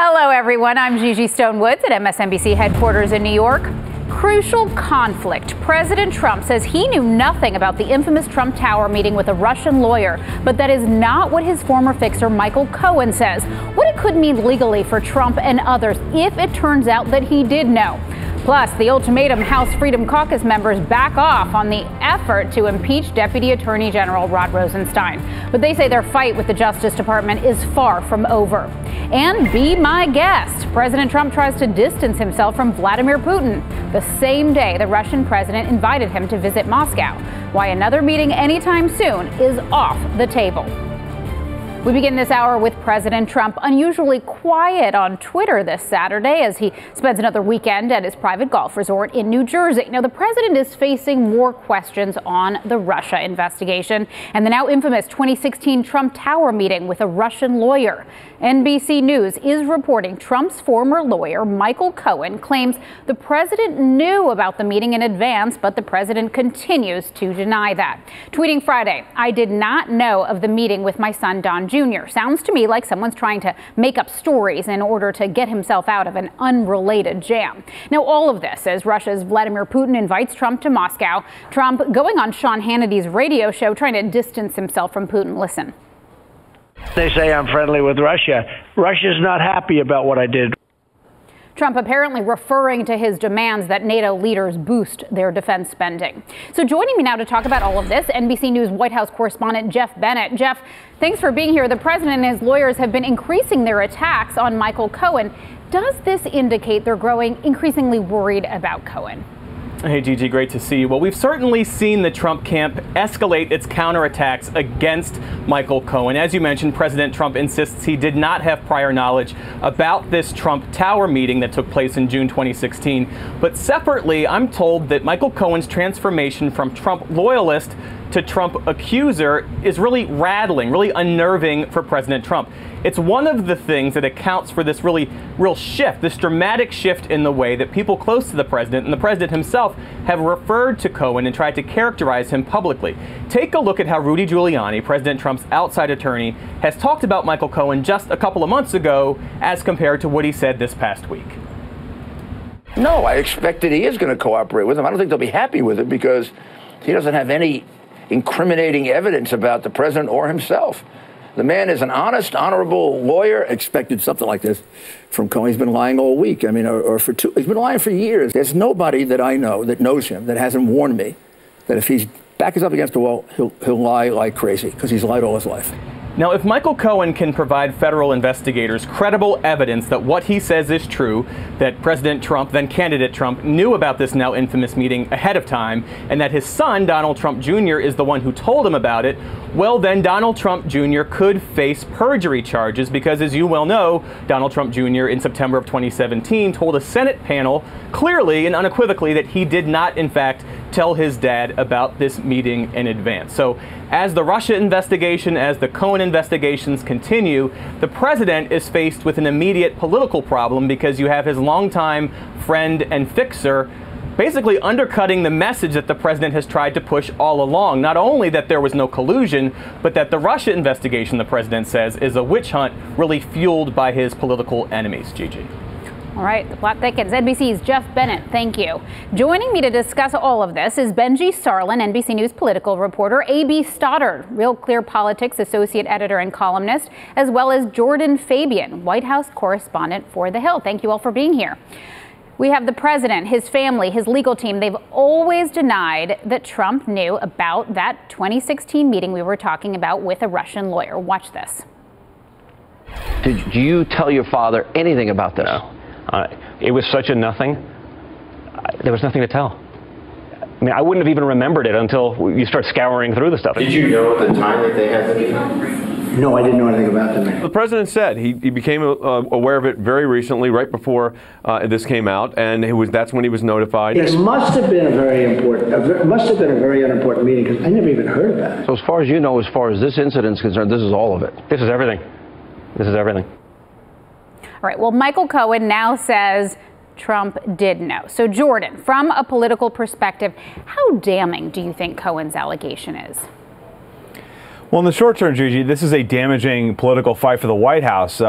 Hello, everyone. I'm Gigi Stone-Woods at MSNBC headquarters in New York. Crucial conflict. President Trump says he knew nothing about the infamous Trump Tower meeting with a Russian lawyer, but that is not what his former fixer Michael Cohen says. What it could mean legally for Trump and others if it turns out that he did know. Plus, the ultimatum House Freedom Caucus members back off on the effort to impeach Deputy Attorney General Rod Rosenstein. But they say their fight with the Justice Department is far from over. And be my guest. President Trump tries to distance himself from Vladimir Putin the same day the Russian president invited him to visit Moscow. Why another meeting anytime soon is off the table. We begin this hour with President Trump unusually quiet on Twitter this Saturday as he spends another weekend at his private golf resort in New Jersey. Now, the president is facing more questions on the Russia investigation and the now infamous 2016 Trump Tower meeting with a Russian lawyer. NBC News is reporting Trump's former lawyer, Michael Cohen, claims the president knew about the meeting in advance, but the president continues to deny that. Tweeting Friday, "I did not know of the meeting with my son, Don Jr." Sounds to me like someone's trying to make up stories in order to get himself out of an unrelated jam. Now, all of this as Russia's Vladimir Putin invites Trump to Moscow. Trump going on Sean Hannity's radio show trying to distance himself from Putin. Listen. They say I'm friendly with Russia. Russia's not happy about what I did. Trump apparently referring to his demands that NATO leaders boost their defense spending. So joining me now to talk about all of this, NBC News White House correspondent Jeff Bennett. Jeff, thanks for being here. The president and his lawyers have been increasing their attacks on Michael Cohen. Does this indicate they're growing increasingly worried about Cohen? Hey, Gigi, great to see you. Well, we've certainly seen the Trump camp escalate its counterattacks against Michael Cohen. As you mentioned, President Trump insists he did not have prior knowledge about this Trump Tower meeting that took place in June 2016. But separately, I'm told that Michael Cohen's transformation from Trump loyalist to Trump accuser is really rattling, really unnerving for President Trump. It's one of the things that accounts for this real shift, this dramatic shift in the way that people close to the president and the president himself have referred to Cohen and tried to characterize him publicly. Take a look at how Rudy Giuliani, President Trump's outside attorney, has talked about Michael Cohen just a couple of months ago as compared to what he said this past week. No, I expect that he is going to cooperate with him. I don't think they'll be happy with it because he doesn't have any incriminating evidence about the president or himself. The man is an honest, honorable lawyer. Expected something like this from Cohen. He's been lying all week. I mean, he's been lying for years. There's nobody that I know that knows him that hasn't warned me that if he's back us up against the wall, he'll lie like crazy because he's lied all his life. Now, if Michael Cohen can provide federal investigators credible evidence that what he says is true, that President Trump, then candidate Trump, knew about this now infamous meeting ahead of time, and that his son, Donald Trump Jr., is the one who told him about it, well, then Donald Trump Jr. could face perjury charges because, as you well know, Donald Trump Jr. in September of 2017 told a Senate panel clearly and unequivocally that he did not, in fact, tell his dad about this meeting in advance. So as the Russia investigation, as the Cohen investigations continue, the president is faced with an immediate political problem because you have his longtime friend and fixer basically undercutting the message that the president has tried to push all along. Not only that there was no collusion, but that the Russia investigation, the president says, is a witch hunt really fueled by his political enemies. Gigi. All right, the plot thickens. NBC's Jeff Bennett, thank you. Joining me to discuss all of this is Benji Sarlin, NBC News political reporter, A.B. Stoddard, Real Clear Politics associate editor and columnist, as well as Jordan Fabian, White House correspondent for The Hill. Thank you all for being here. We have the president, his family, his legal team. They've always denied that Trump knew about that 2016 meeting we were talking about with a Russian lawyer. Watch this. Did you tell your father anything about this? No. It was such a nothing. There was nothing to tell. I mean, I wouldn't have even remembered it until you start scouring through the stuff. Did you know at the time that they had the meeting? No, I didn't know anything about the meeting. The president said he became aware of it very recently, right before this came out, and that's when he was notified. It must have been a very unimportant meeting because I never even heard about it. So as far as you know, as far as this incident is concerned, this is all of it. This is everything. This is everything. All right, well, Michael Cohen now says Trump did know. So, Jordan, from a political perspective, how damning do you think Cohen's allegation is? Well, in the short term, Gigi, this is a damaging political fight for the White House.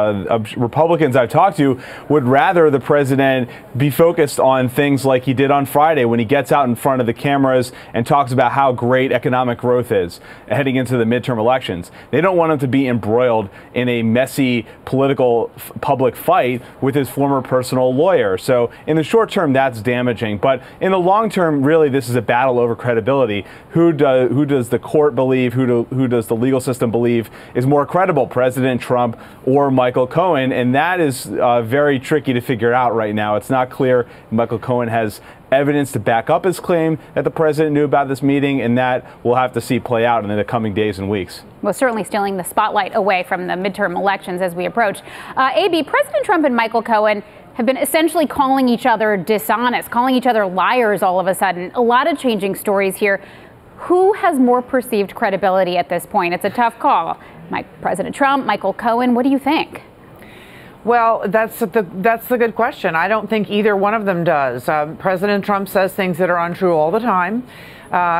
Republicans I've talked to would rather the president be focused on things like he did on Friday when he gets out in front of the cameras and talks about how great economic growth is heading into the midterm elections. They don't want him to be embroiled in a messy political public fight with his former personal lawyer. So in the short term, that's damaging. But in the long term, really, this is a battle over credibility. Who does the court believe? Who does the legal system believe is more credible, President Trump or Michael Cohen? And that is very tricky to figure out right now. It's not clear Michael Cohen has evidence to back up his claim that the president knew about this meeting, and that we'll have to see play out in the coming days and weeks. Well, certainly stealing the spotlight away from the midterm elections as we approach. AB, President Trump and Michael Cohen have been essentially calling each other dishonest, calling each other liars all of a sudden. A lot of changing stories here. Who has more perceived credibility at this point? It's a tough call. President Trump, Michael Cohen, what do you think? Well, that's the good question. I don't think either one of them does. President Trump says things that are untrue all the time.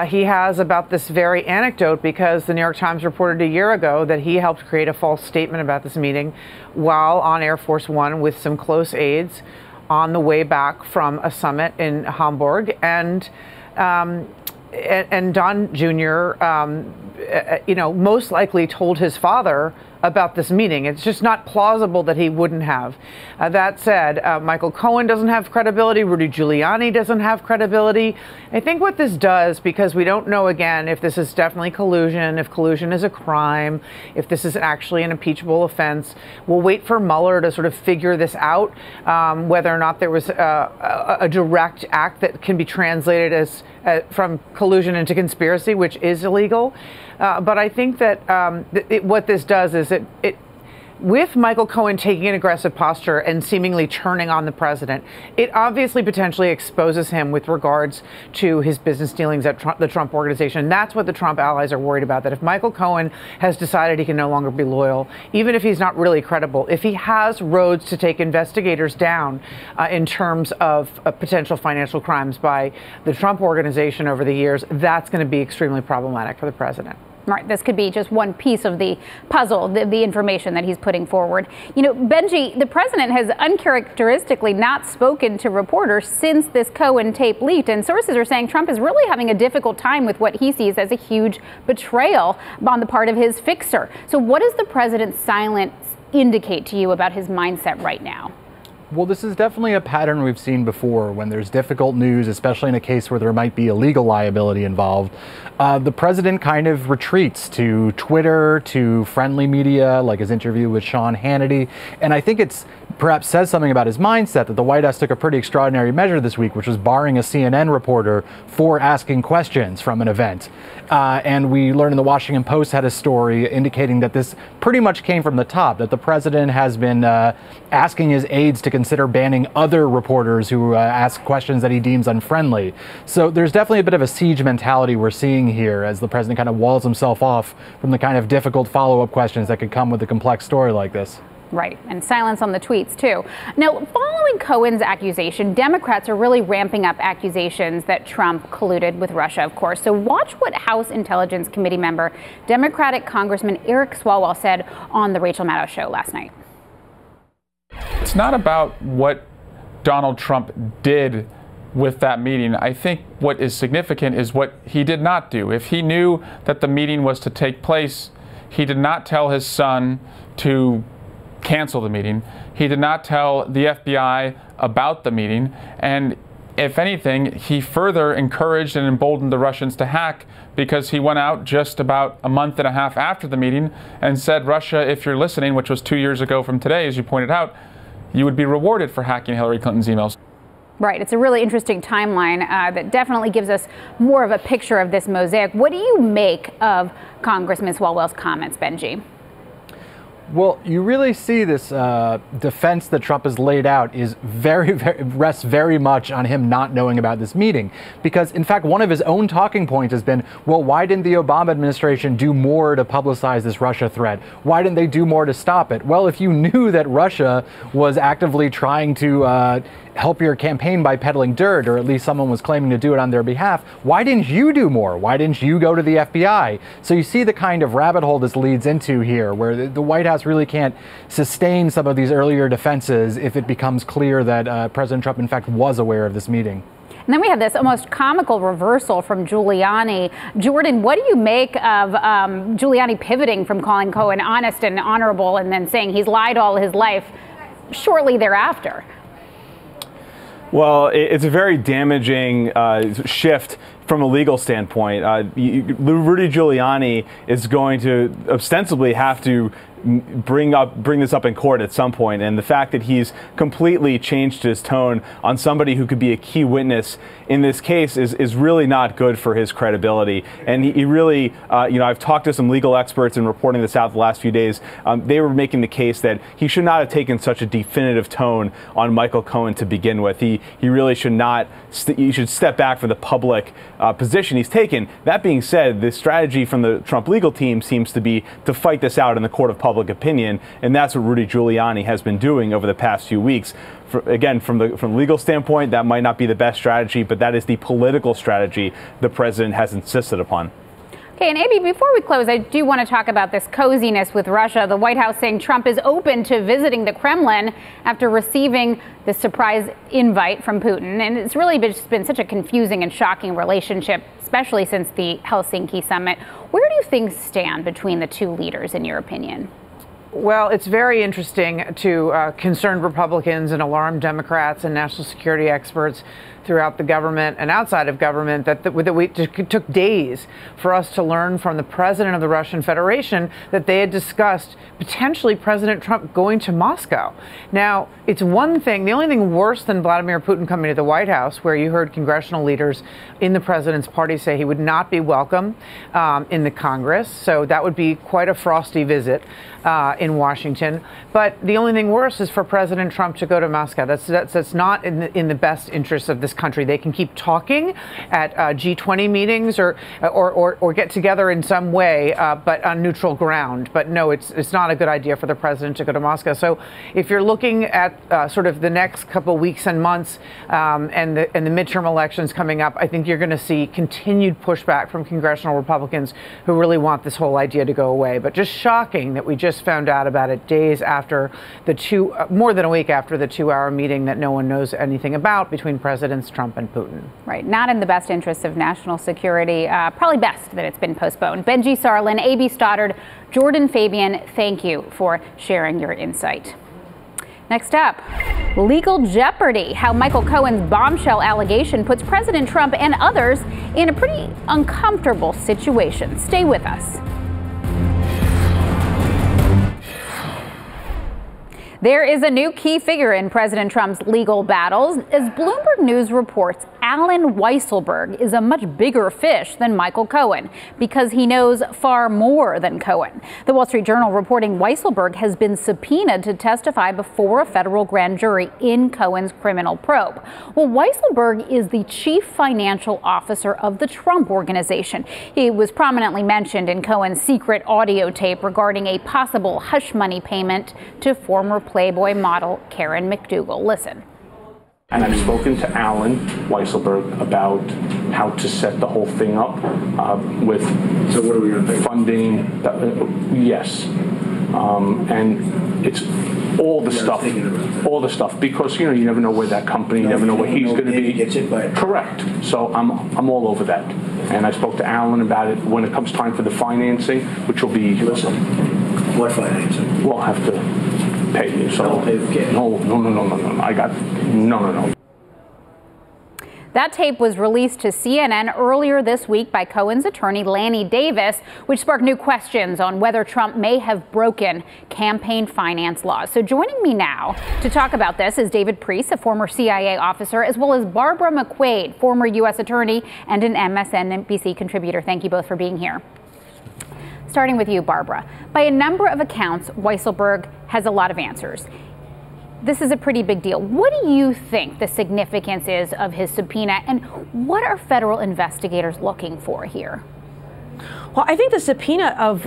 He has about this very anecdote because the New York Times reported a year ago that he helped create a false statement about this meeting while on Air Force One with some close aides on the way back from a summit in Hamburg. And Don Jr., most likely told his father about this meeting. It's just not plausible that he wouldn't have. That said, Michael Cohen doesn't have credibility. Rudy Giuliani doesn't have credibility. I think what this does, because we don't know, again, if this is definitely collusion, if collusion is a crime, if this is actually an impeachable offense, we'll wait for Mueller to sort of figure this out, whether or not there was a direct act that can be translated as from collusion into conspiracy, which is illegal. But I think that what this does is with Michael Cohen taking an aggressive posture and seemingly turning on the president, it obviously potentially exposes him with regards to his business dealings at the Trump organization. And that's what the Trump allies are worried about, that if Michael Cohen has decided he can no longer be loyal, even if he's not really credible, if he has roads to take investigators down in terms of potential financial crimes by the Trump organization over the years, that's going to be extremely problematic for the president. Right, this could be just one piece of the puzzle, the information that he's putting forward. You know, Benji, the president has uncharacteristically not spoken to reporters since this Cohen tape leaked, and sources are saying Trump is really having a difficult time with what he sees as a huge betrayal on the part of his fixer. So what does the president's silence indicate to you about his mindset right now? Well, this is definitely a pattern we've seen before when there's difficult news, especially in a case where there might be a legal liability involved. The president kind of retreats to Twitter, to friendly media, like his interview with Sean Hannity. And I think it's perhaps says something about his mindset that the White House took a pretty extraordinary measure this week, which was barring a CNN reporter for asking questions from an event. And we learned in the Washington Post had a story indicating that this pretty much came from the top, that the president has been asking his aides to consider banning other reporters who ask questions that he deems unfriendly. So there's definitely a bit of a siege mentality we're seeing here as the president kind of walls himself off from the kind of difficult follow-up questions that could come with a complex story like this. Right, and silence on the tweets, too. Now, following Cohen's accusation, Democrats are really ramping up accusations that Trump colluded with Russia, of course. So watch what House Intelligence Committee member, Democratic Congressman Eric Swalwell said on the Rachel Maddow show last night. It's not about what Donald Trump did with that meeting. I think what is significant is what he did not do. If he knew that the meeting was to take place, he did not tell his son to cancel the meeting. He did not tell the FBI about the meeting. And if anything, he further encouraged and emboldened the Russians to hack, because he went out just about a month and a half after the meeting and said, Russia, if you're listening, which was 2 years ago from today, as you pointed out, you would be rewarded for hacking Hillary Clinton's emails. Right. It's a really interesting timeline that definitely gives us more of a picture of this mosaic. What do you make of Congressman Swalwell's comments, Benji? Well, you really see this defense that Trump has laid out is rests very much on him not knowing about this meeting. Because, in fact, one of his own talking points has been, well, why didn't the Obama administration do more to publicize this Russia threat? Why didn't they do more to stop it? Well, if you knew that Russia was actively trying to help your campaign by peddling dirt, or at least someone was claiming to do it on their behalf. Why didn't you do more? Why didn't you go to the FBI? So you see the kind of rabbit hole this leads into here, where the White House really can't sustain some of these earlier defenses if it becomes clear that President Trump, in fact, was aware of this meeting. And then we have this almost comical reversal from Giuliani. Jordan, what do you make of Giuliani pivoting from calling Cohen honest and honorable and then saying he's lied all his life shortly thereafter? Well, it's a very damaging shift from a legal standpoint. Rudy Giuliani is going to ostensibly have to bring this up in court at some point, and the fact that he's completely changed his tone on somebody who could be a key witness in this case is really not good for his credibility. And he really, I've talked to some legal experts in reporting this out the last few days. They were making the case that he should not have taken such a definitive tone on Michael Cohen to begin with. He really should not. He should step back from the public position he's taken. That being said, the strategy from the Trump legal team seems to be to fight this out in the court of public opinion, and that's what Rudy Giuliani has been doing over the past few weeks. Again, from the legal standpoint, that might not be the best strategy, but that is the political strategy the president has insisted upon. Okay, and Abby, before we close, I do want to talk about this coziness with Russia. The White House saying Trump is open to visiting the Kremlin after receiving the surprise invite from Putin. And it's really just been such a confusing and shocking relationship, especially since the Helsinki summit. Where do things stand between the two leaders, in your opinion? Well, it's very interesting to concerned Republicans and alarmed Democrats and national security experts throughout the government and outside of government that it took days for us to learn from the president of the Russian Federation that they had discussed potentially President Trump going to Moscow. Now, it's one thing, the only thing worse than Vladimir Putin coming to the White House, where you heard congressional leaders in the president's party say he would not be welcome in the Congress. So that would be quite a frosty visit in Washington. But the only thing worse is for President Trump to go to Moscow. That's not in the best interest of this country. They can keep talking at G20 meetings or get together in some way, but on neutral ground. But no, it's not a good idea for the president to go to Moscow. So if you're looking at sort of the next couple weeks and months and the midterm elections coming up, I think you're going to see continued pushback from congressional Republicans who really want this whole idea to go away. But just shocking that we just found out about it days after more than a week after the 2-hour meeting that no one knows anything about between Presidents Trump and Putin. Right. Not in the best interest of national security. Probably best that it's been postponed. Benji Sarlin, A.B. Stoddard, Jordan Fabian, thank you for sharing your insight. Next up, legal jeopardy, how Michael Cohen's bombshell allegation puts President Trump and others in a pretty uncomfortable situation. Stay with us. There is a new key figure in President Trump's legal battles. As Bloomberg News reports, Alan Weiselberger is a much bigger fish than Michael Cohen because he knows far more than Cohen. The Wall Street Journal reporting Weiselberger has been subpoenaed to testify before a federal grand jury in Cohen's criminal probe. Well, Weiselberger is the chief financial officer of the Trump Organization. He was prominently mentioned in Cohen's secret audio tape regarding a possible hush money payment to former Playboy model Karen McDougal. Listen. And I've spoken to Alan Weiselberger about how to set the whole thing up with so what are we going to pay? Funding. Yes. And it's all the stuff, because you never know where that company, you never know where he's going to be. Gets it by correct. So I'm all over that. And I spoke to Alan about it when it comes time for the financing, which will be. Listen, what financing? We'll have to pay you. So no. I got no. That tape was released to CNN earlier this week by Cohen's attorney, Lanny Davis, which sparked new questions on whether Trump may have broken campaign finance laws. So joining me now to talk about this is David Priest, a former CIA officer, as well as Barbara McQuaid, former U.S. attorney and an MSNBC contributor. Thank you both for being here. Starting with you, Barbara. By a number of accounts, Weiselberger has a lot of answers. This is a pretty big deal. What do you think the significance is of his subpoena, and what are federal investigators looking for here? Well, I think the subpoena of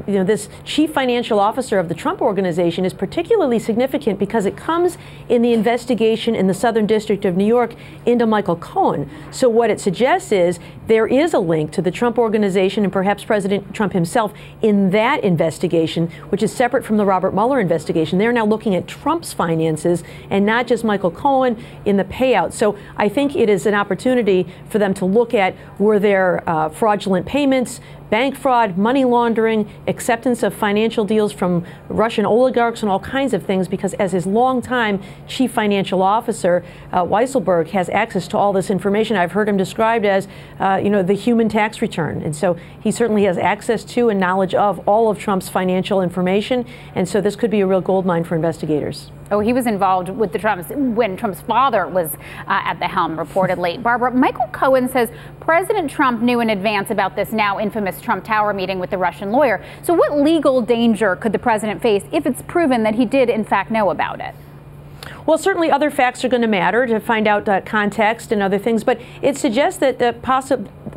this chief financial officer of the Trump Organization is particularly significant because it comes in the investigation in the Southern District of New York into Michael Cohen. So what it suggests is there is a link to the Trump Organization and perhaps President Trump himself in that investigation, which is separate from the Robert Mueller investigation. They're now looking at Trump's finances and not just Michael Cohen in the payout. So I think it is an opportunity for them to look at, were there fraudulent payments, bank fraud, money laundering, acceptance of financial deals from Russian oligarchs, and all kinds of things, because as his longtime chief financial officer, Weiselberger has access to all this information. I've heard him described as, the human tax return. And so he certainly has access to and knowledge of all of Trump's financial information. And so this could be a real goldmine for investigators. Oh, he was involved with the Trumps when Trump's father was at the helm, reportedly. Barbara, Michael Cohen says President Trump knew in advance about this now infamous Trump Tower meeting with the Russian lawyer. So what legal danger could the president face if it's proven that he did, in fact, know about it? Well, certainly other facts are going to matter to find out context and other things, but it suggests that the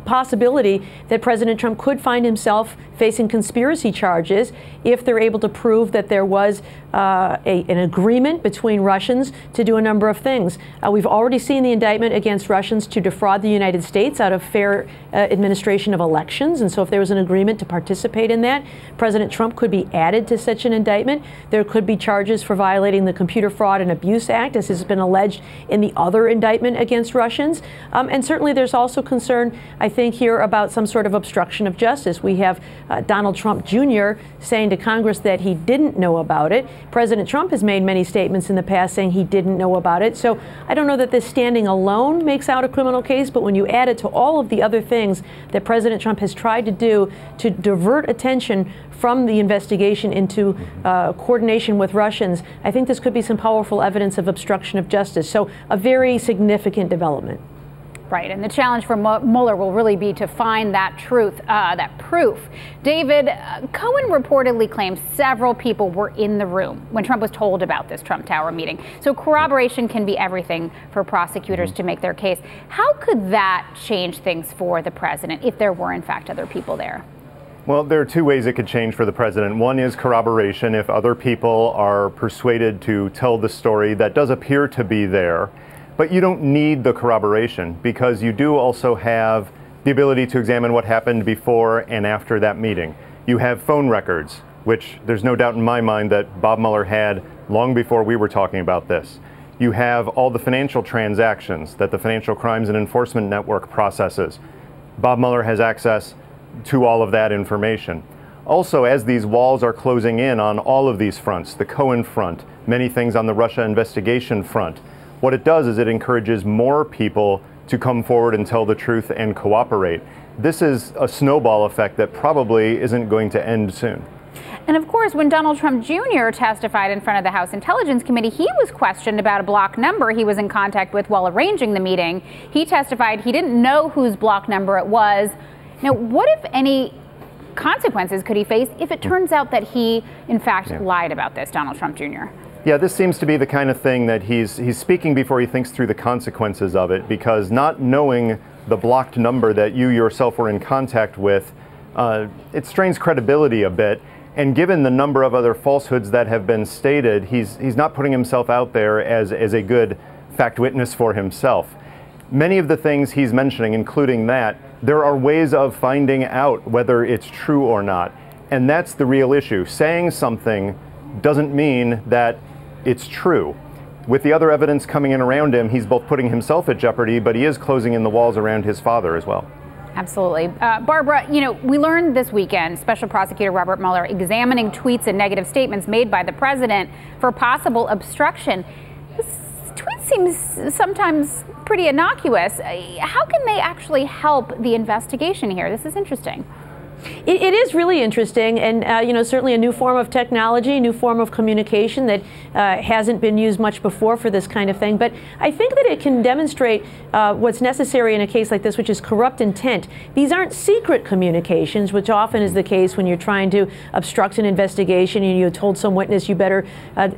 possibility that President Trump could find himself facing conspiracy charges if they're able to prove that there was an agreement between Russians to do a number of things. We've already seen the indictment against Russians to defraud the United States out of fair administration of elections, and so if there was an agreement to participate in that, President Trump could be added to such an indictment. There could be charges for violating the Computer Fraud and Abuse Act, as has been alleged in the other indictment against Russians. And certainly there's also concern, I think, here about some sort of obstruction of justice. We have Donald Trump Jr. saying to Congress that he didn't know about it. President Trump has made many statements in the past saying he didn't know about it. So I don't know that this standing alone makes out a criminal case, but when you add it to all of the other things that President Trump has tried to do to divert attention from the investigation into coordination with Russians, I think this could be some powerful evidence of obstruction of justice. So a very significant development. Right, and the challenge for Mueller will really be to find that truth, that proof. David, Cohen reportedly claims several people were in the room when Trump was told about this Trump Tower meeting. So corroboration can be everything for prosecutors to make their case. How could that change things for the president if there were, in fact, other people there? Well, there are two ways it could change for the president. One is corroboration. If other people are persuaded to tell the story that does appear to be there, but you don't need the corroboration because you do also have the ability to examine what happened before and after that meeting. You have phone records, which there's no doubt in my mind that Bob Mueller had long before we were talking about this. You have all the financial transactions that the Financial Crimes and Enforcement Network processes. Bob Mueller has access to all of that information. Also, as these walls are closing in on all of these fronts, the Cohen front, many things on the Russia investigation front, what it does is it encourages more people to come forward and tell the truth and cooperate. This is a snowball effect that probably isn't going to end soon. And of course, when Donald Trump Jr. testified in front of the House Intelligence Committee, he was questioned about a block number he was in contact with while arranging the meeting. He testified he didn't know whose block number it was. Now, what, if any, consequences could he face if it turns out that he, in fact, lied about this, Donald Trump Jr.? Yeah, this seems to be the kind of thing that he's speaking before he thinks through the consequences of it, because not knowing the blocked number that you yourself were in contact with, it strains credibility a bit. And given the number of other falsehoods that have been stated, he's not putting himself out there as a good fact witness for himself. Many of the things he's mentioning, including that, there are ways of finding out whether it's true or not. And that's the real issue. Saying something doesn't mean that it's true. With the other evidence coming in around him, he's both putting himself at jeopardy, but he is closing in the walls around his father as well. Absolutely. Barbara, we learned this weekend Special Prosecutor Robert Mueller examining tweets and negative statements made by the president for possible obstruction. This tweet seems sometimes pretty innocuous. How can they actually help the investigation here? This is interesting. It is really interesting, and certainly a new form of technology, a new form of communication that hasn't been used much before for this kind of thing. But I think that it can demonstrate what's necessary in a case like this, which is corrupt intent. These aren't secret communications, which often is the case when you're trying to obstruct an investigation and you told some witness you better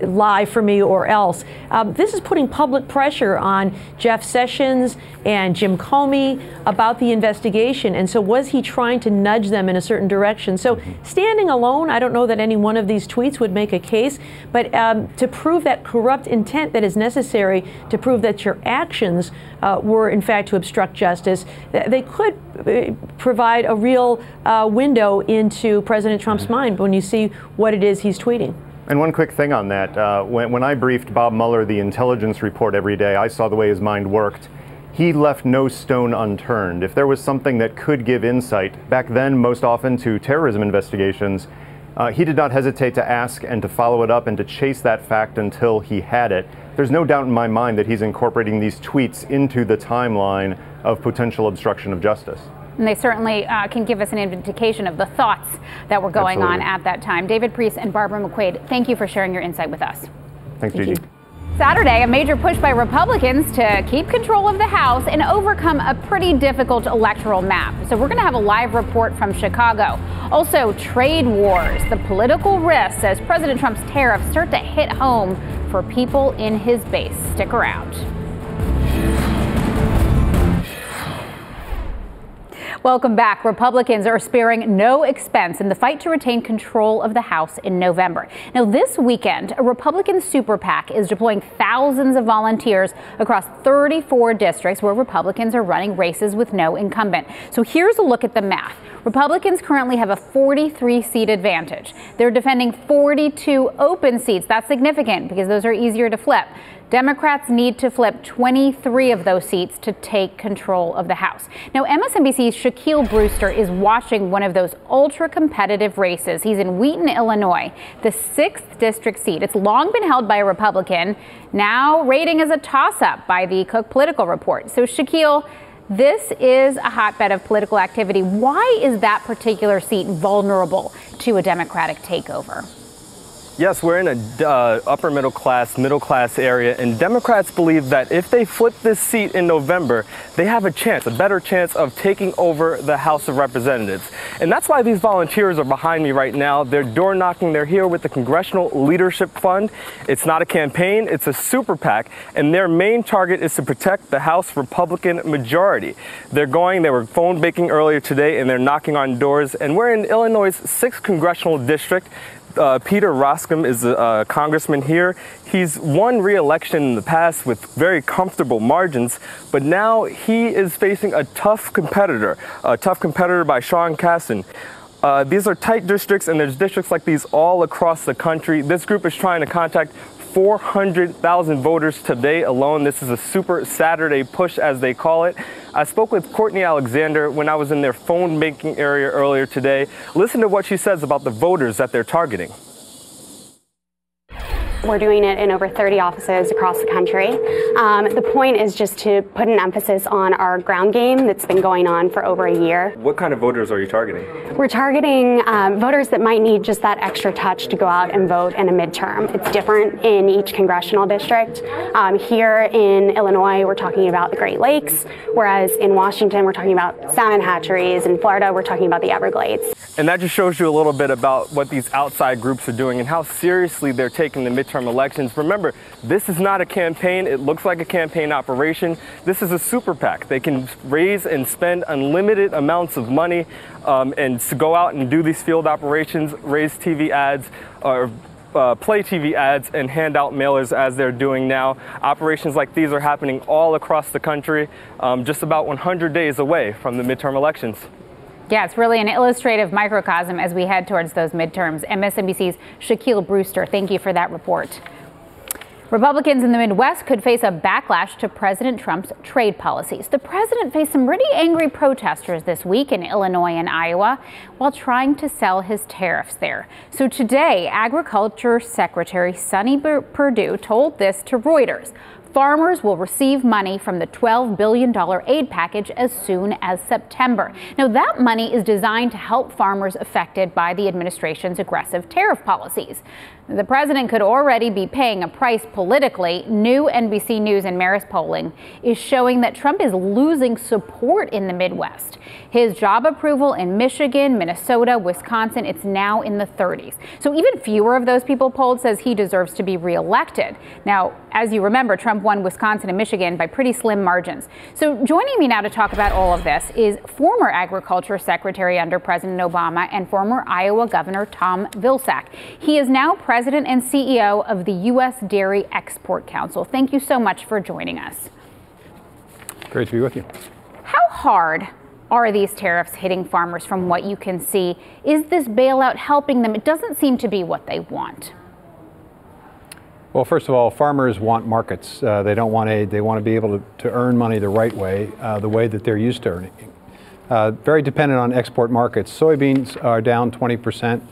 lie for me or else. This is putting public pressure on Jeff Sessions and Jim Comey about the investigation. And so was he trying to nudge them in a certain certain direction. So standing alone, I don't know that any one of these tweets would make a case, but to prove that corrupt intent that is necessary to prove that your actions were in fact to obstruct justice, they could provide a real window into President Trump's mind when you see what it is he's tweeting. And one quick thing on that, when I briefed Bob Mueller the intelligence report every day, I saw the way his mind worked. He left no stone unturned. If there was something that could give insight, back then most often to terrorism investigations, he did not hesitate to ask and to follow it up and to chase that fact until he had it. There's no doubt in my mind that he's incorporating these tweets into the timeline of potential obstruction of justice. And they certainly can give us an indication of the thoughts that were going on at that time. David Priest and Barbara McQuaid, thank you for sharing your insight with us. Thanks, Gigi. Saturday, a major push by Republicans to keep control of the House and overcome a pretty difficult electoral map. So we're going to have a live report from Chicago. Also, trade wars, the political risks as President Trump's tariffs start to hit home for people in his base. Stick around. Welcome back. Republicans are sparing no expense in the fight to retain control of the House in November. Now, this weekend, a Republican super PAC is deploying thousands of volunteers across 34 districts where Republicans are running races with no incumbent. So here's a look at the math. Republicans currently have a 43-seat advantage. They're defending 42 open seats. That's significant because those are easier to flip. Democrats need to flip 23 of those seats to take control of the House. Now, MSNBC's Shaquille Brewster is watching one of those ultra-competitive races. He's in Wheaton, Illinois, the 6th district seat. It's long been held by a Republican, now rating as a toss-up by the Cook Political Report. So, Shaquille, this is a hotbed of political activity. Why is that particular seat vulnerable to a Democratic takeover? Yes, we're in a upper middle class area, and Democrats believe that if they flip this seat in November, they have a better chance of taking over the House of Representatives. And that's why these volunteers are behind me right now. They're door knocking. They're here with the Congressional Leadership Fund. It's not a campaign, it's a super PAC, and their main target is to protect the House Republican majority. They were phone banking earlier today, and they're knocking on doors, and we're in Illinois' 6th congressional district. Peter Roskam is a congressman here. He's won re-election in the past with very comfortable margins, but now he is facing a tough competitor by Sean Casten. These are tight districts, and there's districts like these all across the country. This group is trying to contact 400,000 voters today alone. This is a super Saturday push, as they call it. I spoke with Courtney Alexander when I was in their phone banking area earlier today. Listen to what she says about the voters that they're targeting. We're doing it in over 30 offices across the country. The point is just to put an emphasis on our ground game that's been going on for over a year. What kind of voters are you targeting? We're targeting voters that might need just that extra touch to go out and vote in a midterm. It's different in each congressional district. Here in Illinois, we're talking about the Great Lakes, whereas in Washington, we're talking about salmon hatcheries. In Florida, we're talking about the Everglades. And that just shows you a little bit about what these outside groups are doing and how seriously they're taking the midterm elections. Remember, this is not a campaign. It looks like a campaign operation. This is a super PAC. They can raise and spend unlimited amounts of money and to go out and do these field operations, raise TV ads, or play TV ads and hand out mailers as they're doing now. Operations like these are happening all across the country, just about 100 days away from the midterm elections. Yeah, it's really an illustrative microcosm as we head towards those midterms. MSNBC's Shaquille Brewster, thank you for that report. Republicans in the Midwest could face a backlash to President Trump's trade policies. The president faced some pretty angry protesters this week in Illinois and Iowa while trying to sell his tariffs there. So today, Agriculture Secretary Sonny Perdue told this to Reuters. Farmers will receive money from the $12 billion aid package as soon as September. Now, that money is designed to help farmers affected by the administration's aggressive tariff policies. The president could already be paying a price politically. New NBC News and Marist polling is showing that Trump is losing support in the Midwest. His job approval in Michigan, Minnesota, Wisconsin, it's now in the 30s. So even fewer of those people polled says he deserves to be reelected. Now, as you remember, Trump Trump won Wisconsin and Michigan by pretty slim margins. So joining me now to talk about all of this is former Agriculture Secretary under President Obama and former Iowa Governor Tom Vilsack. He is now President and CEO of the U.S. Dairy Export Council. Thank you so much for joining us. Great to be with you. How hard are these tariffs hitting farmers from what you can see? Is this bailout helping them? It doesn't seem to be what they want. Well, first of all, farmers want markets. They don't want aid. They want to be able to earn money the right way, the way that they're used to earning. Very dependent on export markets. Soybeans are down 20%.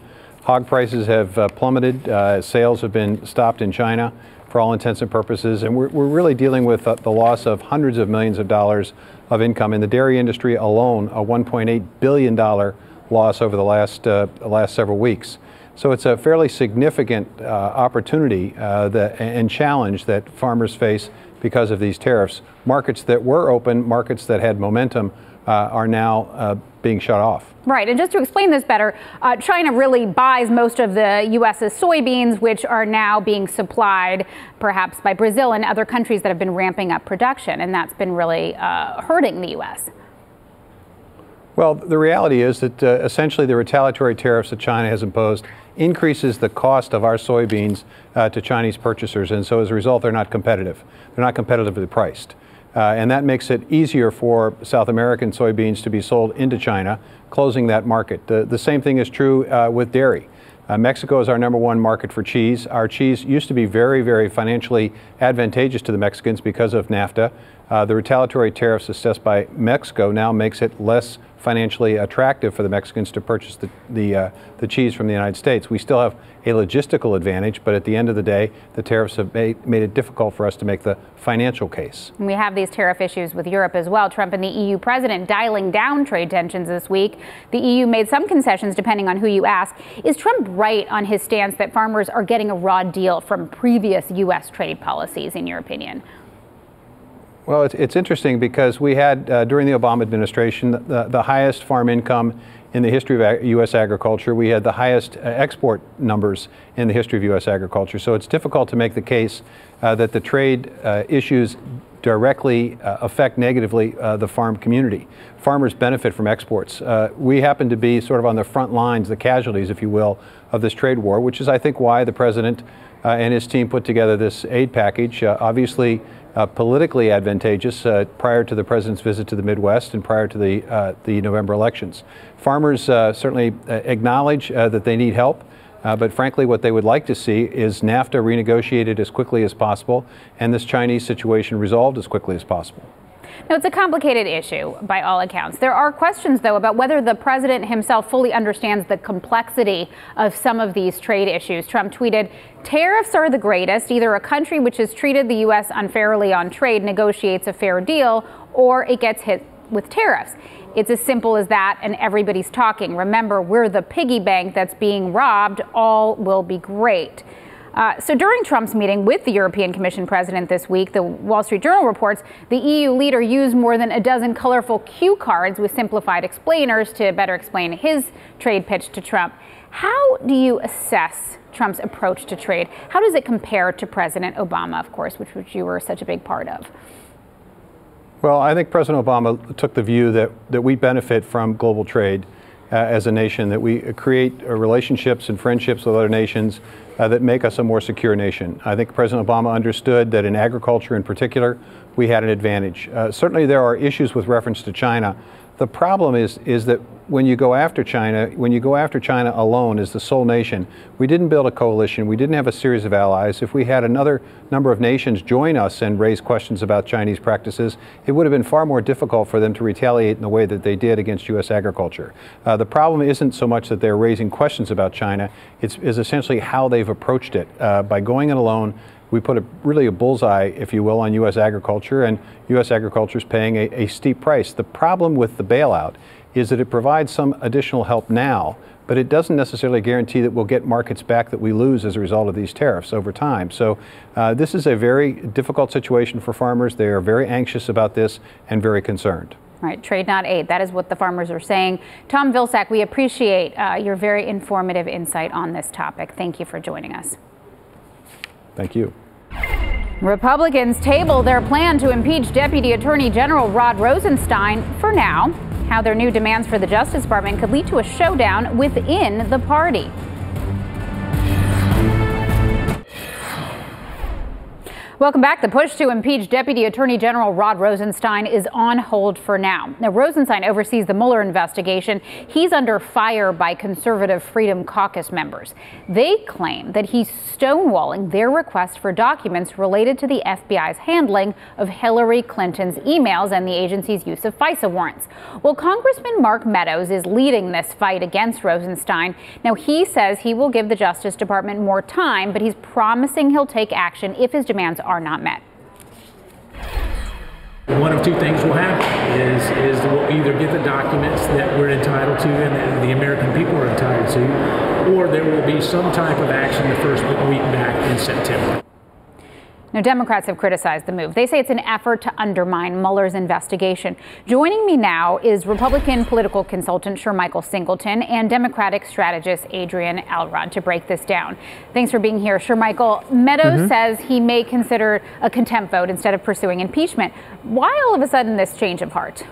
Hog prices have plummeted. Sales have been stopped in China for all intents and purposes. And we're really dealing with the loss of hundreds of millions of dollars of income. In the dairy industry alone, a $1.8 billion loss over the last several weeks. So it's a fairly significant opportunity and challenge that farmers face because of these tariffs. Markets that were open, markets that had momentum, are now being shut off. Right, and just to explain this better, China really buys most of the U.S.'s soybeans, which are now being supplied perhaps by Brazil and other countries that have been ramping up production, and that's been really hurting the U.S. Well, the reality is that essentially the retaliatory tariffs that China has imposed increases the cost of our soybeans to Chinese purchasers, and so as a result they're not competitive. They're not competitively priced. And that makes it easier for South American soybeans to be sold into China, closing that market. The same thing is true with dairy. Mexico is our #1 market for cheese. Our cheese used to be very, very financially advantageous to the Mexicans because of NAFTA. The retaliatory tariffs assessed by Mexico now makes it less financially attractive for the Mexicans to purchase the cheese from the United States. We still have a logistical advantage, but at the end of the day, the tariffs have made it difficult for us to make the financial case. We have these tariff issues with Europe as well. Trump and the EU president dialing down trade tensions this week. The EU made some concessions depending on who you ask. Is Trump right on his stance that farmers are getting a raw deal from previous U.S. trade policies, in your opinion? Well, it's interesting because we had, during the Obama administration, the highest farm income in the history of U.S. agriculture. We had the highest export numbers in the history of U.S. agriculture. So it's difficult to make the case that the trade issues directly affect negatively the farm community. Farmers benefit from exports. We happen to be sort of on the front lines, the casualties, if you will, of this trade war, which is, I think, why the president and his team put together this aid package. Obviously, politically advantageous prior to the president's visit to the Midwest and prior to the November elections. Farmers certainly acknowledge that they need help, but frankly what they would like to see is NAFTA renegotiated as quickly as possible and this Chinese situation resolved as quickly as possible. Now, it's a complicated issue by all accounts. There are questions, though, about whether the president himself fully understands the complexity of some of these trade issues. Trump tweeted, "Tariffs are the greatest. Either a country which has treated the U.S. unfairly on trade negotiates a fair deal, or it gets hit with tariffs. It's as simple as that, and everybody's talking. Remember, we're the piggy bank that's being robbed. All will be great." So during Trump's meeting with the European Commission president this week, the Wall Street Journal reports the EU leader used more than a dozen colorful cue cards with simplified explainers to better explain his trade pitch to Trump. How do you assess Trump's approach to trade? How does it compare to President Obama, of course, which you were such a big part of? Well, I think President Obama took the view that we benefit from global trade as a nation, that we create relationships and friendships with other nations that make us a more secure nation. I think President Obama understood that in agriculture in particular, we had an advantage. Certainly there are issues with reference to China. The problem is that when you go after China alone as the sole nation, we didn't build a coalition, we didn't have a series of allies. If we had another number of nations join us and raise questions about Chinese practices, it would have been far more difficult for them to retaliate in the way that they did against U.S. agriculture. The problem isn't so much that they're raising questions about China, it's essentially how they've approached it. By going it alone, we put really a bullseye, if you will, on U.S. agriculture, and U.S. agriculture is paying a steep price. The problem with the bailout is that it provides some additional help now, but it doesn't necessarily guarantee that we'll get markets back that we lose as a result of these tariffs over time. So this is a very difficult situation for farmers. They are very anxious about this and very concerned. Right, trade not aid. That is what the farmers are saying. Tom Vilsack, we appreciate your very informative insight on this topic. Thank you for joining us. Thank you. Republicans table their plan to impeach Deputy Attorney General Rod Rosenstein for now. How their new demands for the Justice Department could lead to a showdown within the party. Welcome back. The push to impeach Deputy Attorney General Rod Rosenstein is on hold for now. Now, Rosenstein oversees the Mueller investigation. He's under fire by conservative Freedom Caucus members. They claim that he's stonewalling their request for documents related to the FBI's handling of Hillary Clinton's emails and the agency's use of FISA warrants. Well, Congressman Mark Meadows is leading this fight against Rosenstein. Now, he says he will give the Justice Department more time, but he's promising he'll take action if his demands are not met. One of two things will happen is we'll either get the documents that we're entitled to and that the American people are entitled to, or there will be some type of action the first week back in September. Now, Democrats have criticized the move. They say it's an effort to undermine Mueller's investigation. Joining me now is Republican political consultant Michael Singleton and Democratic strategist Adrian Elrod to break this down. Thanks for being here, Michael. Meadows says he may consider a contempt vote instead of pursuing impeachment. Why all of a sudden this change of heart?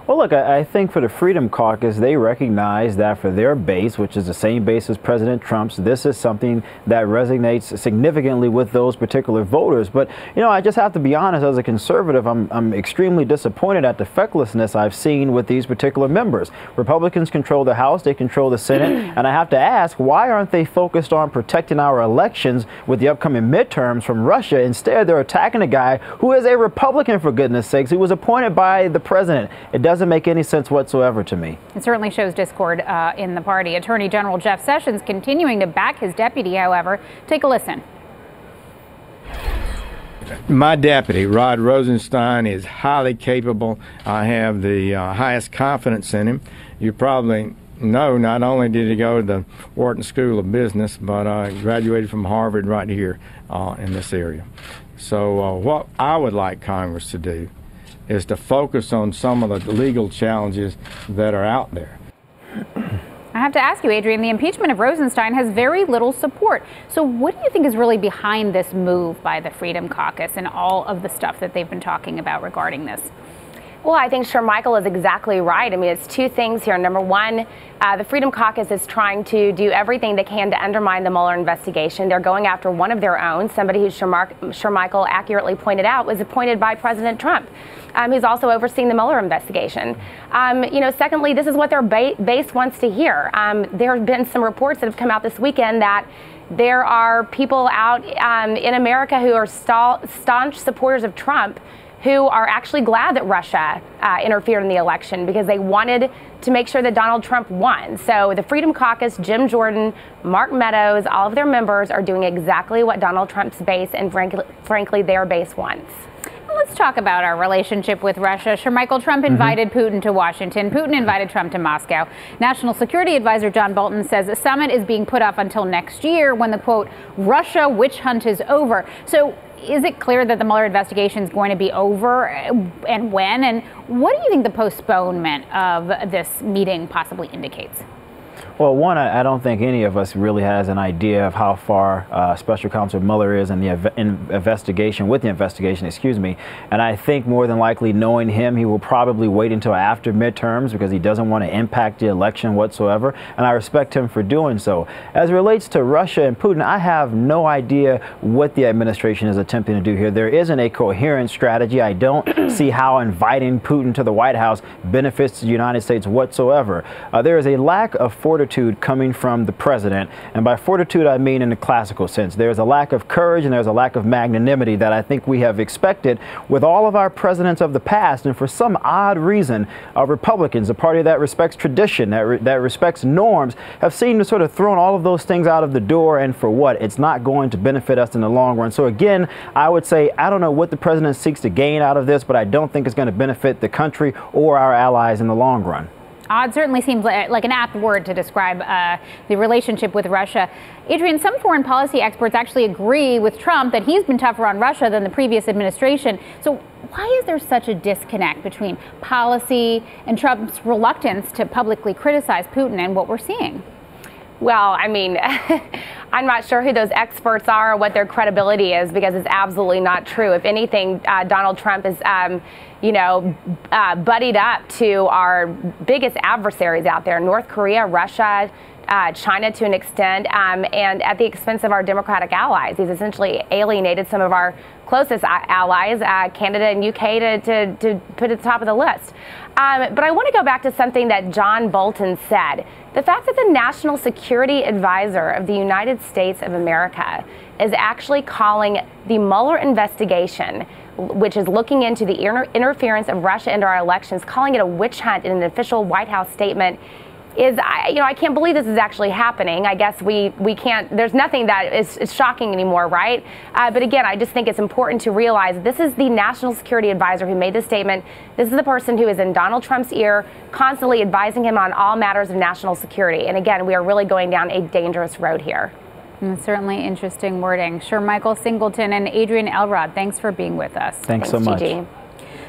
Well, look, I think for the Freedom Caucus, they recognize that for their base, which is the same base as President Trump's, this is something that resonates significantly with those particular voters. But, you know, I just have to be honest, as a conservative, I'm extremely disappointed at the fecklessness I've seen with these particular members. Republicans control the House, they control the Senate, and I have to ask, why aren't they focused on protecting our elections with the upcoming midterms from Russia? Instead, they're attacking a guy who is a Republican, for goodness sakes, who was appointed by the president. It doesn't make any sense whatsoever to me. It certainly shows discord in the party. Attorney General Jeff Sessions continuing to back his deputy, however. Take a listen. My deputy, Rod Rosenstein, is highly capable. I have the highest confidence in him. You probably know not only did he go to the Wharton School of Business, but graduated from Harvard right here in this area. So what I would like Congress to do is to focus on some of the legal challenges that are out there. I have to ask you, Adrian, the impeachment of Rosenstein has very little support. So what do you think is really behind this move by the Freedom Caucus and all of the stuff that they've been talking about regarding this? Well, I think Michael is exactly right. I mean, it's two things here. Number one, the Freedom Caucus is trying to do everything they can to undermine the Mueller investigation. They're going after one of their own, somebody who Michael accurately pointed out was appointed by President Trump, who's also overseeing the Mueller investigation. You know, secondly, this is what their base wants to hear. There have been some reports that have come out this weekend that there are people out in America who are staunch supporters of Trump who are actually glad that Russia interfered in the election because they wanted to make sure that Donald Trump won. So the Freedom Caucus, Jim Jordan, Mark Meadows, all of their members are doing exactly what Donald Trump's base and frankly their base wants. Let's talk about our relationship with Russia. Michael, Trump invited Putin to Washington. Putin invited Trump to Moscow. National Security Advisor John Bolton says the summit is being put off until next year when the, quote, Russia witch hunt is over. So is it clear that the Mueller investigation is going to be over, and when? And what do you think the postponement of this meeting possibly indicates? Well, one, I don't think any of us really has an idea of how far Special Counsel Mueller is in the investigation, and I think more than likely, knowing him, he will probably wait until after midterms because he doesn't want to impact the election whatsoever, and I respect him for doing so. As it relates to Russia and Putin, I have no idea what the administration is attempting to do here. There isn't a coherent strategy. I don't see how inviting Putin to the White House benefits the United States whatsoever. There is a lack of fortitude coming from the president, and by fortitude I mean in the classical sense. There's a lack of courage and there's a lack of magnanimity that I think we have expected with all of our presidents of the past, and for some odd reason Republicans, a party that respects tradition, that respects norms, have seemed to sort of thrown all of those things out of the door, and for what? It's not going to benefit us in the long run. So again, I would say I don't know what the president seeks to gain out of this, but I don't think it's going to benefit the country or our allies in the long run. Odd certainly seems like an apt word to describe the relationship with Russia. Adrian, some foreign policy experts actually agree with Trump that he's been tougher on Russia than the previous administration. So why is there such a disconnect between policy and Trump's reluctance to publicly criticize Putin and what we're seeing? Well, I mean, I'm not sure who those experts are or what their credibility is, because it's absolutely not true. If anything, Donald Trump is, buddied up to our biggest adversaries out there, North Korea, Russia, China to an extent, and at the expense of our Democratic allies. He's essentially alienated some of our closest allies, Canada and UK, to put at the top of the list. But I want to go back to something that John Bolton said. The fact that the National Security Advisor of the United States of America is actually calling the Mueller investigation, which is looking into the interference of Russia into our elections, calling it a witch hunt in an official White House statement, is, I can't believe this is actually happening. I guess we can't, there's nothing that is shocking anymore, right? But again, I just think it's important to realize this is the National Security Advisor who made this statement. This is the person who is in Donald Trump's ear, constantly advising him on all matters of national security. And again, we are really going down a dangerous road here. And certainly interesting wording. Sure, Michael Singleton and Adrian Elrod, thanks for being with us. Thanks so much. Gigi.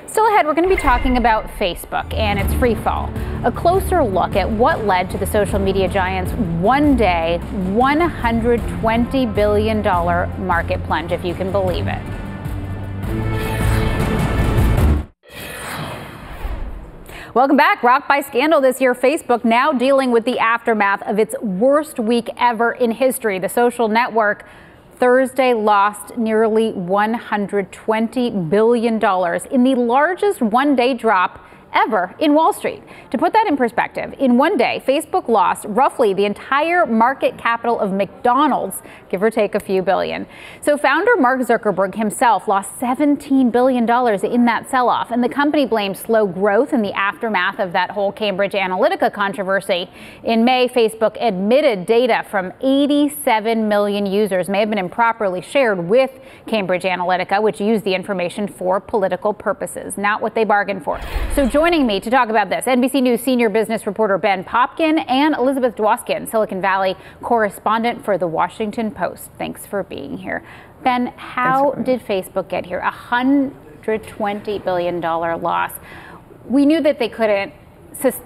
Still ahead, we're going to be talking about Facebook and its free fall. A closer look at what led to the social media giant's one-day, $120 billion market plunge, if you can believe it. Welcome back. Rocked by scandal this year, Facebook now dealing with the aftermath of its worst week ever in history. The social network Thursday lost nearly $120 billion in the largest one-day drop ever in Wall Street. To put that in perspective, in one day, Facebook lost roughly the entire market capital of McDonald's, give or take a few billion. So founder Mark Zuckerberg himself lost $17 billion in that sell-off, and the company blamed slow growth in the aftermath of that whole Cambridge Analytica controversy. In May, Facebook admitted data from 87 million users may have been improperly shared with Cambridge Analytica, which used the information for political purposes, not what they bargained for. So joining me to talk about this, NBC News senior business reporter Ben Popkin and Elizabeth Dwoskin, Silicon Valley correspondent for The Washington Post. Thanks for being here. Ben, how did Facebook get here? $120 billion loss. We knew that they couldn't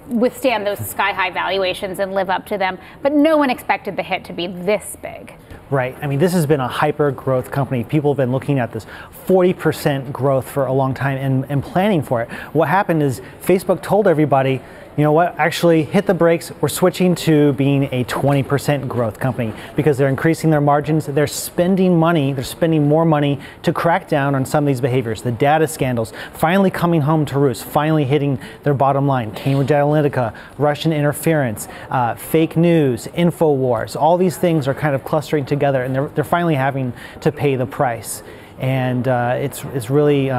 withstand those sky-high valuations and live up to them, but no one expected the hit to be this big. Right. I mean, this has been a hyper-growth company. People have been looking at this 40% growth for a long time and planning for it. What happened is Facebook told everybody, you know what, actually hit the brakes. We're switching to being a 20% growth company because they're increasing their margins. They're spending money. They're spending more money to crack down on some of these behaviors. The data scandals finally coming home to roost, finally hitting their bottom line. Cambridge Analytica, Russian interference, fake news, InfoWars. All these things are kind of clustering together, and they're finally having to pay the price. And it's really.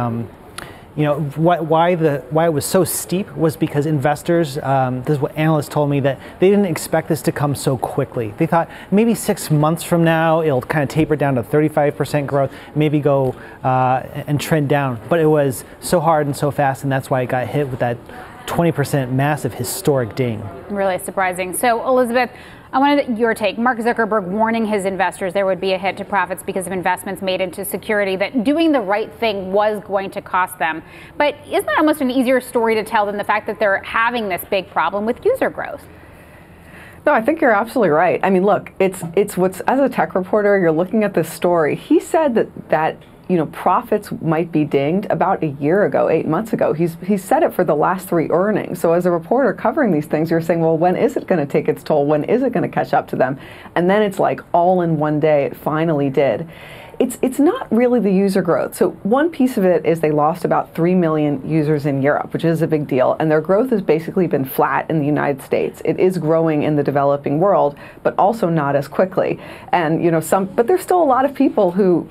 You know, why it was so steep was because investors, this is what analysts told me, that they didn't expect this to come so quickly. They thought maybe 6 months from now it'll kind of taper down to 35% growth, maybe go and trend down. But it was so hard and so fast, and that's why it got hit with that 20% massive historic ding. Really surprising. So, Elizabeth, I wanted your take. Mark Zuckerberg warning his investors there would be a hit to profits because of investments made into security, that doing the right thing was going to cost them. But isn't that almost an easier story to tell than the fact that they're having this big problem with user growth? No, I think you're absolutely right. I mean, look, it's what's, as a tech reporter, you're looking at this story. He said that you know, profits might be dinged about a year ago, 8 months ago. He's said it for the last 3 earnings. So as a reporter covering these things, you're saying, well, when is it going to take its toll? When is it going to catch up to them? And then it's like all in one day, it finally did. It's not really the user growth. So one piece of it is they lost about 3 million users in Europe, which is a big deal. And their growth has basically been flat in the United States. It is growing in the developing world, but also not as quickly. And you know, but there's still a lot of people who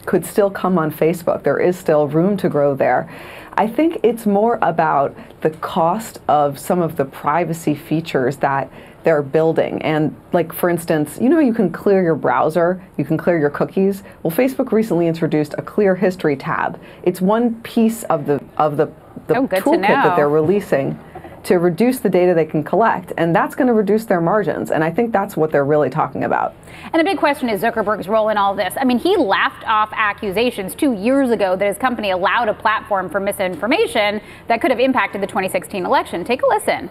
could still come on Facebook. There is still room to grow there. I think it's more about the cost of some of the privacy features that they're building. And like, for instance, you know, you can clear your browser, you can clear your cookies. Well, Facebook recently introduced a clear history tab. It's one piece of the toolkit that they're releasing to reduce the data they can collect, and that's going to reduce their margins. And I think that's what they're really talking about. And a big question is Zuckerberg's role in all this. I mean, he laughed off accusations 2 years ago that his company allowed a platform for misinformation that could have impacted the 2016 election. Take a listen.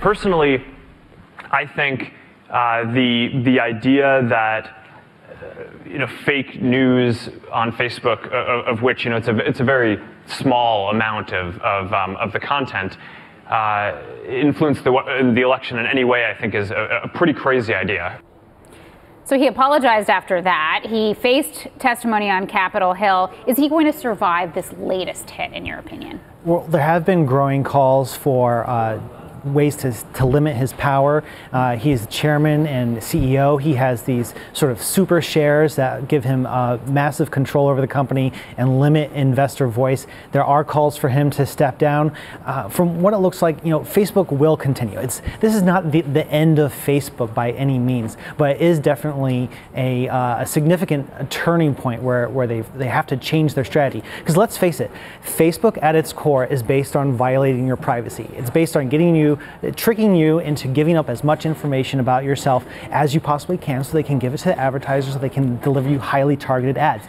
Personally, I think the idea that fake news on Facebook, of which it's a very small amount of the content, influence the election in any way, I think is a pretty crazy idea. So he apologized after that. He faced testimony on Capitol Hill. Is he going to survive this latest hit, in your opinion? Well, there have been growing calls for ways to limit his power. He is chairman and CEO. He has these sort of super shares that give him massive control over the company and limit investor voice. There are calls for him to step down. From what it looks like, Facebook will continue. This is not the end of Facebook by any means, but it is definitely a significant turning point where they have to change their strategy. Because let's face it, Facebook at its core is based on violating your privacy. It's based on tricking you into giving up as much information about yourself as you possibly can so they can give it to the advertisers so they can deliver you highly targeted ads.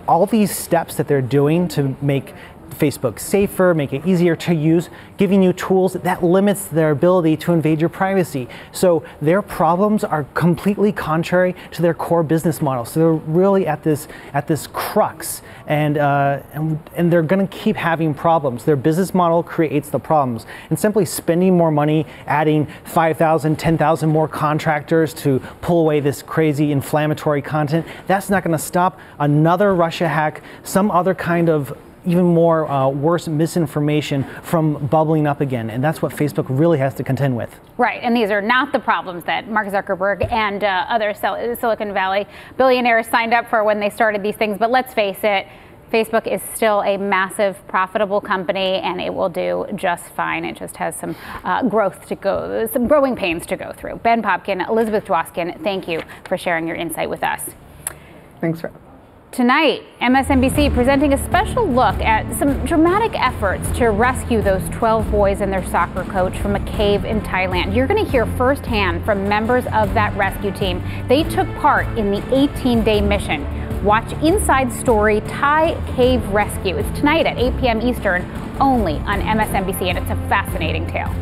All these steps that they're doing to make Facebook safer, make it easier to use, giving you tools that limits their ability to invade your privacy. So their problems are completely contrary to their core business model. So they're really at this crux, and they're going to keep having problems. Their business model creates the problems, and simply spending more money, adding 5,000, 10,000 more contractors to pull away this crazy inflammatory content, that's not going to stop another Russia hack, some other kind of even more worse misinformation from bubbling up again. And that's what Facebook really has to contend with. Right, and these are not the problems that Mark Zuckerberg and other Silicon Valley billionaires signed up for when they started these things. But let's face it, Facebook is still a massive, profitable company, and it will do just fine. It just has some some growing pains to go through. Ben Popkin, Elizabeth Dwoskin, thank you for sharing your insight with us. Thanks, Rob. Tonight, MSNBC presenting a special look at some dramatic efforts to rescue those 12 boys and their soccer coach from a cave in Thailand. You're going to hear firsthand from members of that rescue team. They took part in the 18-day mission. Watch Inside Story Thai Cave Rescue. It's tonight at 8 p.m. Eastern, only on MSNBC, and it's a fascinating tale.